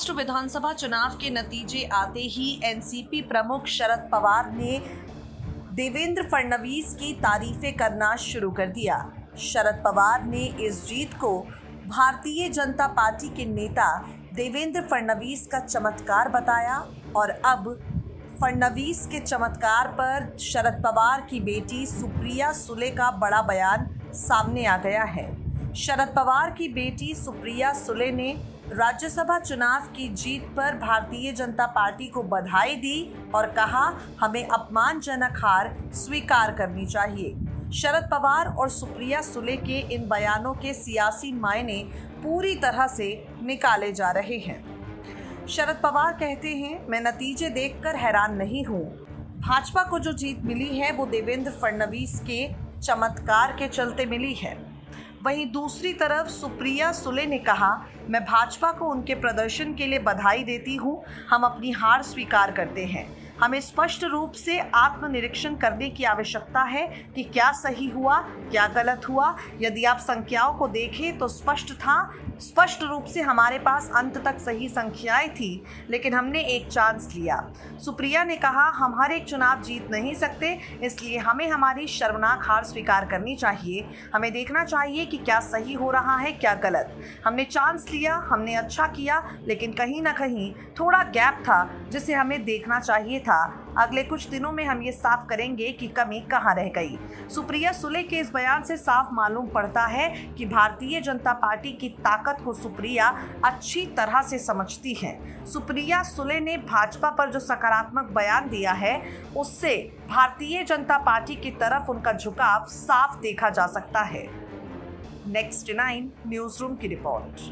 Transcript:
महाराष्ट्र विधानसभा चुनाव के नतीजे आते ही एनसीपी प्रमुख शरद पवार ने देवेंद्र फडणवीस की तारीफें करना शुरू कर दिया। शरद पवार ने इस जीत को भारतीय जनता पार्टी के नेता देवेंद्र फडणवीस का चमत्कार बताया और अब फडणवीस के चमत्कार पर शरद पवार की बेटी सुप्रिया सुले का बड़ा बयान सामने आ गया है। शरद पवार की बेटी सुप्रिया सुले ने राज्यसभा चुनाव की जीत पर भारतीय जनता पार्टी को बधाई दी और कहा, हमें अपमानजनक हार स्वीकार करनी चाहिए। शरद पवार और सुप्रिया सुले के इन बयानों के सियासी मायने पूरी तरह से निकाले जा रहे हैं। शरद पवार कहते हैं, मैं नतीजे देखकर हैरान नहीं हूँ। भाजपा को जो जीत मिली है वो देवेंद्र फडणवीस के चमत्कार के चलते मिली है। वहीं दूसरी तरफ सुप्रिया सुले ने कहा, मैं भाजपा को उनके प्रदर्शन के लिए बधाई देती हूं। हम अपनी हार स्वीकार करते हैं। हमें स्पष्ट रूप से आत्मनिरीक्षण करने की आवश्यकता है कि क्या सही हुआ, क्या गलत हुआ। यदि आप संख्याओं को देखें तो स्पष्ट रूप से हमारे पास अंत तक सही संख्याएं थी, लेकिन हमने एक चांस लिया। सुप्रिया ने कहा, हम हर एक चुनाव जीत नहीं सकते, इसलिए हमें हमारी शर्मनाक हार स्वीकार करनी चाहिए। हमें देखना चाहिए कि क्या सही हो रहा है, क्या गलत। हमने चांस लिया, हमने अच्छा किया, लेकिन कहीं ना कहीं थोड़ा गैप था जिसे हमें देखना चाहिए था। अगले कुछ दिनों में हम ये साफ करेंगे कि कमी कहाँ रह गई। सुप्रिया सुले के इस बयान से साफ मालूम पड़ता है कि भारतीय जनता पार्टी की ताकत को सुप्रिया अच्छी तरह से समझती है। सुप्रिया सुले ने भाजपा पर जो सकारात्मक बयान दिया है, उससे भारतीय जनता पार्टी की तरफ उनका झुकाव साफ देखा जा सकता है। नेक्स्ट 9 न्यूज़ रूम की रिपोर्ट।